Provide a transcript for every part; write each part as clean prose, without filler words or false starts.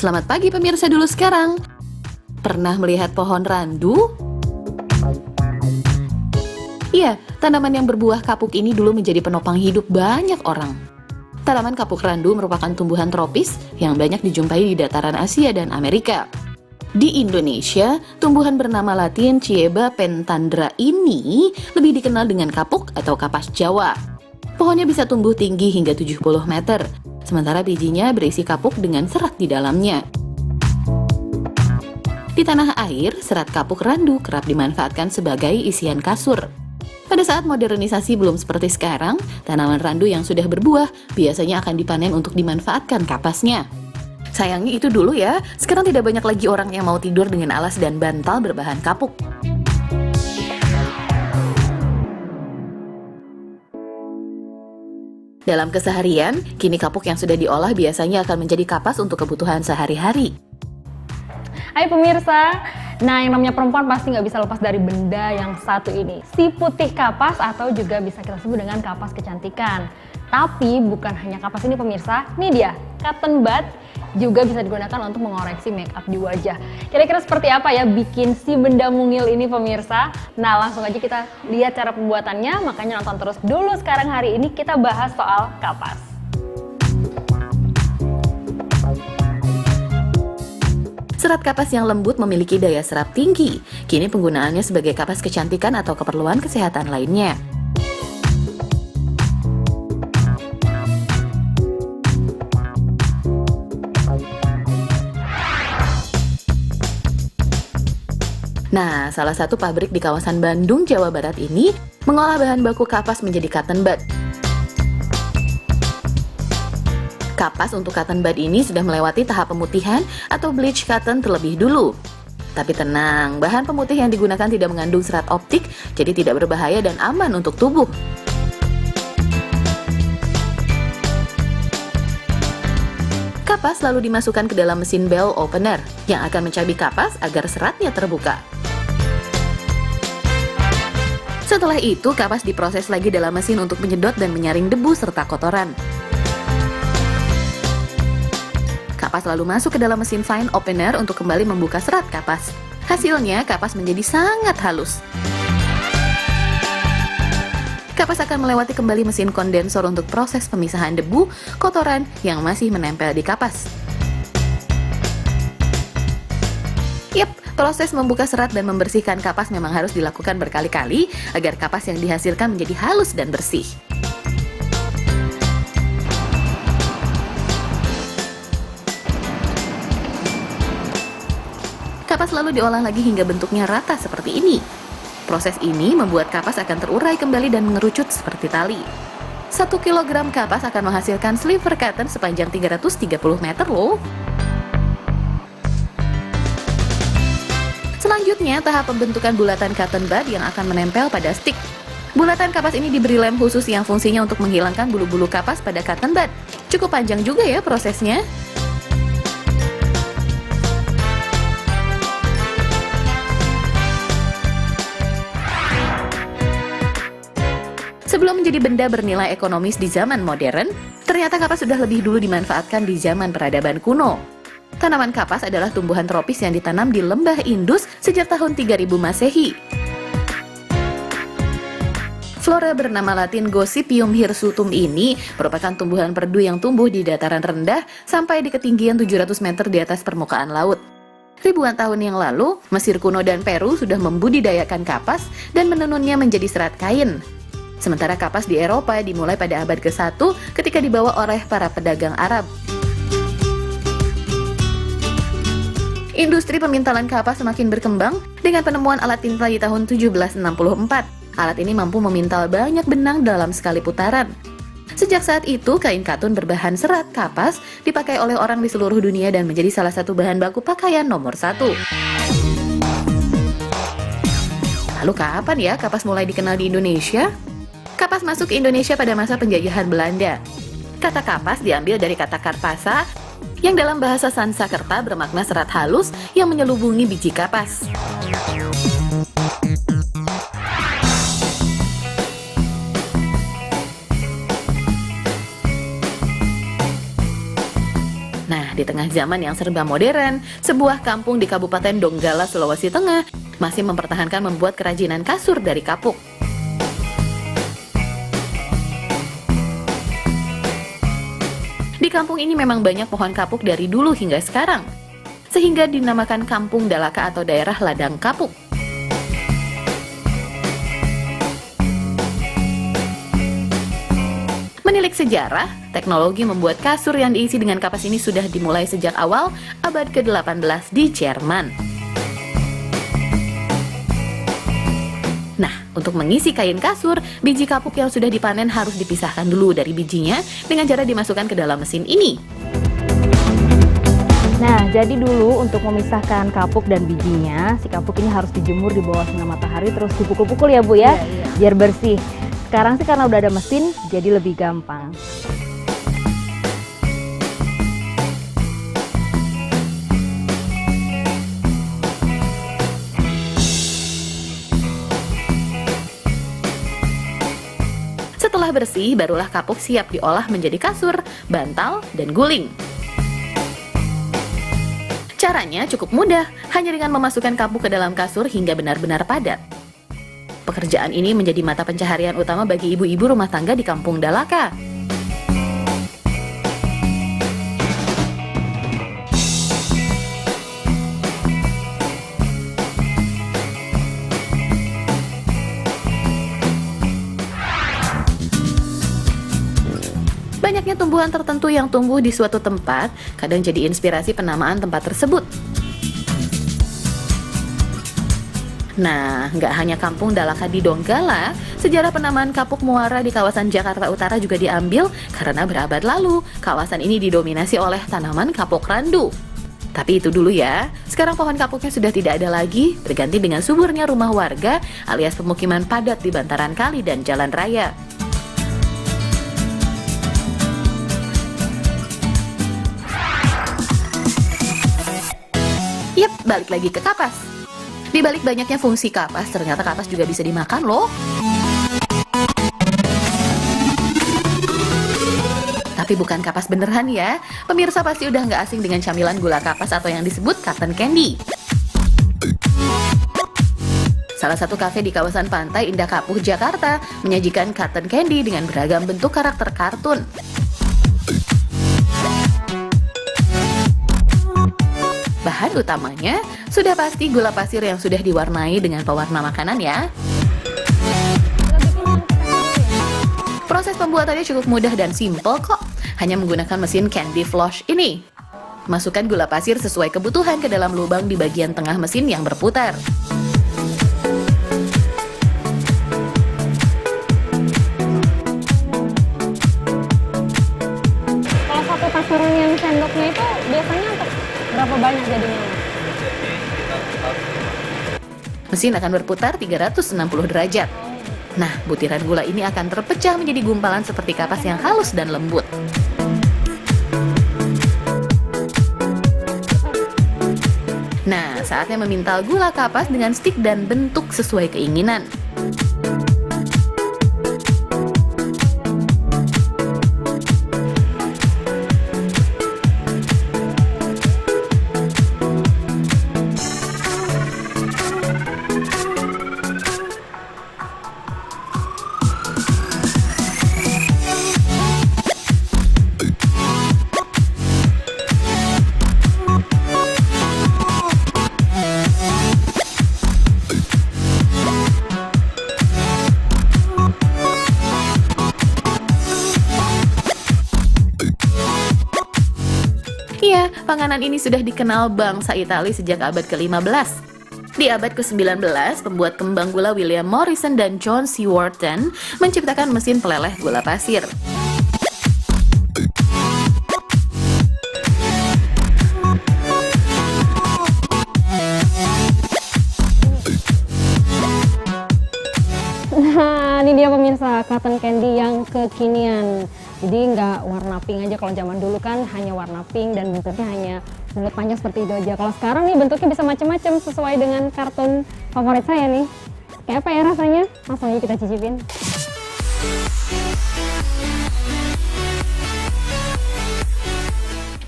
Selamat pagi pemirsa dulu sekarang. Pernah melihat pohon randu? Iya, tanaman yang berbuah kapuk ini dulu menjadi penopang hidup banyak orang. Tanaman kapuk randu merupakan tumbuhan tropis yang banyak dijumpai di dataran Asia dan Amerika. Di Indonesia, tumbuhan bernama Latin Ceiba pentandra ini lebih dikenal dengan kapuk atau kapas Jawa. Pohonnya bisa tumbuh tinggi hingga 70 meter, sementara bijinya berisi kapuk dengan serat di dalamnya. Di tanah air, serat kapuk randu kerap dimanfaatkan sebagai isian kasur. Pada saat modernisasi belum seperti sekarang, tanaman randu yang sudah berbuah biasanya akan dipanen untuk dimanfaatkan kapasnya. Sayangnya itu dulu ya, sekarang tidak banyak lagi orang yang mau tidur dengan alas dan bantal berbahan kapuk. Dalam keseharian, kini kapuk yang sudah diolah biasanya akan menjadi kapas untuk kebutuhan sehari-hari. Hai pemirsa, nah yang namanya perempuan pasti nggak bisa lepas dari benda yang satu ini, si putih kapas atau juga bisa kita sebut dengan kapas kecantikan. Tapi bukan hanya kapas ini pemirsa, ini dia, cotton bud juga bisa digunakan untuk mengoreksi make up di wajah. Kira-kira seperti apa ya bikin si benda mungil ini pemirsa? Nah langsung aja kita lihat cara pembuatannya, makanya nonton terus dulu sekarang hari ini kita bahas soal kapas. Serat kapas yang lembut memiliki daya serap tinggi. Kini penggunaannya sebagai kapas kecantikan atau keperluan kesehatan lainnya. Nah, salah satu pabrik di kawasan Bandung, Jawa Barat ini mengolah bahan baku kapas menjadi cotton bud. Kapas untuk cotton bud ini sudah melewati tahap pemutihan atau bleach cotton terlebih dulu. Tapi tenang, bahan pemutih yang digunakan tidak mengandung serat optik, jadi tidak berbahaya dan aman untuk tubuh. Kapas lalu dimasukkan ke dalam mesin bell opener yang akan mencabik kapas agar seratnya terbuka. Setelah itu, kapas diproses lagi dalam mesin untuk menyedot dan menyaring debu serta kotoran. Kapas lalu masuk ke dalam mesin fine opener untuk kembali membuka serat kapas. Hasilnya, kapas menjadi sangat halus. Kapas akan melewati kembali mesin kondensor untuk proses pemisahan debu, kotoran yang masih menempel di kapas. Yap, proses membuka serat dan membersihkan kapas memang harus dilakukan berkali-kali agar kapas yang dihasilkan menjadi halus dan bersih. Kapas lalu diolah lagi hingga bentuknya rata seperti ini. Proses ini membuat kapas akan terurai kembali dan mengerucut seperti tali. 1 kilogram kapas akan menghasilkan sliver cotton sepanjang 330 meter loh. Selanjutnya, tahap pembentukan bulatan cotton bud yang akan menempel pada stick. Bulatan kapas ini diberi lem khusus yang fungsinya untuk menghilangkan bulu-bulu kapas pada cotton bud. Cukup panjang juga ya prosesnya. Sebelum menjadi benda bernilai ekonomis di zaman modern, ternyata kapas sudah lebih dulu dimanfaatkan di zaman peradaban kuno. Tanaman kapas adalah tumbuhan tropis yang ditanam di lembah Indus sejak tahun 3000 Masehi. Flora bernama Latin Gossypium hirsutum ini merupakan tumbuhan perdu yang tumbuh di dataran rendah sampai di ketinggian 700 meter di atas permukaan laut. Ribuan tahun yang lalu, Mesir kuno dan Peru sudah membudidayakan kapas dan menenunnya menjadi serat kain. Sementara kapas di Eropa dimulai pada abad ke-1 ketika dibawa oleh para pedagang Arab. Industri pemintalan kapas semakin berkembang dengan penemuan alat tinta di tahun 1764. Alat ini mampu memintal banyak benang dalam sekali putaran. Sejak saat itu, kain katun berbahan serat kapas dipakai oleh orang di seluruh dunia dan menjadi salah satu bahan baku pakaian nomor 1. Lalu kapan ya kapas mulai dikenal di Indonesia? Kapas masuk ke Indonesia pada masa penjajahan Belanda. Kata kapas diambil dari kata karpasa, yang dalam bahasa Sanskerta bermakna serat halus yang menyelubungi biji kapas. di tengah zaman yang serba modern, sebuah kampung di Kabupaten Donggala, Sulawesi Tengah masih mempertahankan membuat kerajinan kasur dari kapuk. Di kampung ini memang banyak pohon kapuk dari dulu hingga sekarang, sehingga dinamakan Kampung Dalaka atau daerah ladang kapuk. Menilik sejarah, teknologi membuat kasur yang diisi dengan kapas ini sudah dimulai sejak awal abad ke-18 di Jerman. Nah, untuk mengisi kain kasur, biji kapuk yang sudah dipanen harus dipisahkan dulu dari bijinya dengan cara dimasukkan ke dalam mesin ini. Nah, jadi dulu untuk memisahkan kapuk dan bijinya, si kapuk ini harus dijemur di bawah sinar matahari terus dipukul-pukul ya Bu ya, biar bersih. Sekarang sih karena udah ada mesin, jadi lebih gampang. Setelah bersih, barulah kapuk siap diolah menjadi kasur, bantal, dan guling. Caranya cukup mudah, hanya dengan memasukkan kapuk ke dalam kasur hingga benar-benar padat. Pekerjaan ini menjadi mata pencaharian utama bagi ibu-ibu rumah tangga di Kampung Dalaka. Banyaknya tumbuhan tertentu yang tumbuh di suatu tempat kadang jadi inspirasi penamaan tempat tersebut. Nah, nggak hanya Kampung Dalaka di Donggala, sejarah penamaan kapuk muara di kawasan Jakarta Utara juga diambil karena berabad lalu kawasan ini didominasi oleh tanaman kapuk randu. Tapi itu dulu ya, sekarang pohon kapuknya sudah tidak ada lagi, berganti dengan suburnya rumah warga alias pemukiman padat di bantaran kali dan jalan raya. Yap, balik lagi ke kapas. Di balik banyaknya fungsi kapas, ternyata kapas juga bisa dimakan loh. Tapi bukan kapas beneran ya. Pemirsa pasti udah nggak asing dengan camilan gula kapas atau yang disebut cotton candy. Salah satu kafe di kawasan pantai Indah Kapuk, Jakarta menyajikan cotton candy dengan beragam bentuk karakter kartun. Bahan utamanya sudah pasti gula pasir yang sudah diwarnai dengan pewarna makanan ya. Proses pembuatannya cukup mudah dan simpel kok. Hanya menggunakan mesin candy flush ini. Masukkan gula pasir sesuai kebutuhan ke dalam lubang di bagian tengah mesin yang berputar. Kalau satu takaran yang sendoknya itu biasanya untuk berapa banyak jadinya? Mesin akan berputar 360 derajat. Nah, butiran gula ini akan terpecah menjadi gumpalan seperti kapas yang halus dan lembut. Nah, saatnya memintal gula kapas dengan stik dan bentuk sesuai keinginan. Iya, panganan ini sudah dikenal bangsa Italia sejak abad ke-15. Di abad ke-19, pembuat kembang gula William Morrison dan John C. Wharton menciptakan mesin peleleh gula pasir. Nah, ini dia pemirsa, cotton candy yang kekinian. Jadi nggak warna pink aja, kalau zaman dulu kan hanya warna pink dan bentuknya hanya bulat panjang seperti itu aja. Kalau sekarang nih bentuknya bisa macam-macam sesuai dengan kartun favorit saya nih. Kayak apa ya rasanya? Langsung aja kita cicipin.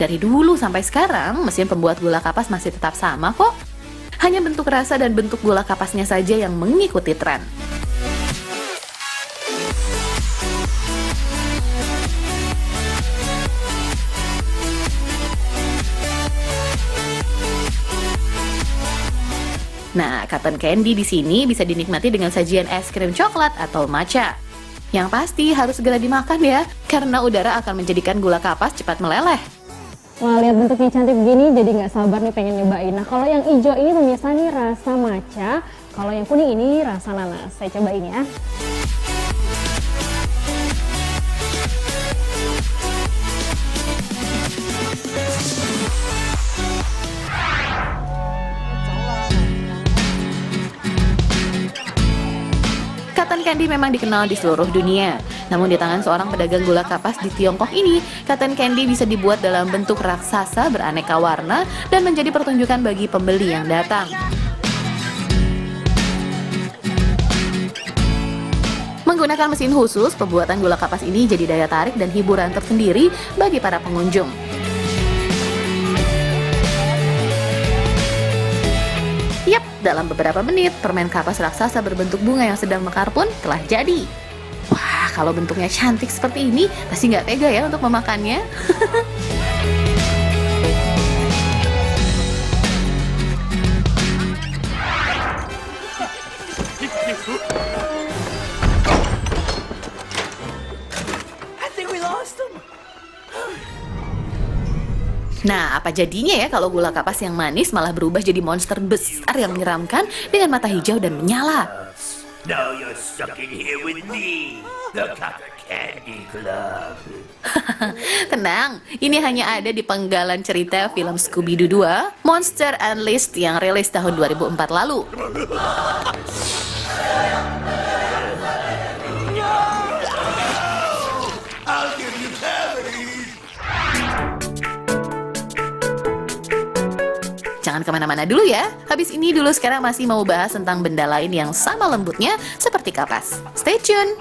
Dari dulu sampai sekarang, mesin pembuat gula kapas masih tetap sama kok. Hanya bentuk rasa dan bentuk gula kapasnya saja yang mengikuti tren. Nah, cotton candy di sini bisa dinikmati dengan sajian es krim coklat atau matcha. Yang pasti harus segera dimakan ya, karena udara akan menjadikan gula kapas cepat meleleh. Wah, lihat bentuknya cantik begini, jadi nggak sabar nih pengen nyobain. Nah, kalau yang hijau ini pemirsa nih rasa matcha, kalau yang kuning ini rasa nanas. Saya cobain ya. Cotton candy memang dikenal di seluruh dunia. Namun di tangan seorang pedagang gula kapas di Tiongkok ini, cotton candy bisa dibuat dalam bentuk raksasa beraneka warna dan menjadi pertunjukan bagi pembeli yang datang. Menggunakan mesin khusus, pembuatan gula kapas ini jadi daya tarik dan hiburan tersendiri bagi para pengunjung. Yap, dalam beberapa menit, permen kapas raksasa berbentuk bunga yang sedang mekar pun telah jadi. Wah, kalau bentuknya cantik seperti ini, pasti nggak tega ya untuk memakannya. Nah, apa jadinya ya kalau gula kapas yang manis malah berubah jadi monster besar yang menyeramkan dengan mata hijau dan menyala? Now you're stuck in here with me, the Cotton Candy Club. Tenang, ini hanya ada di penggalan cerita film Scooby-Doo 2, Monster Unleashed yang rilis tahun 2004 lalu. I'll give you cavities. Jangan kemana-mana dulu ya. Habis ini dulu sekarang masih mau bahas tentang benda lain yang sama lembutnya seperti kapas. Stay tune!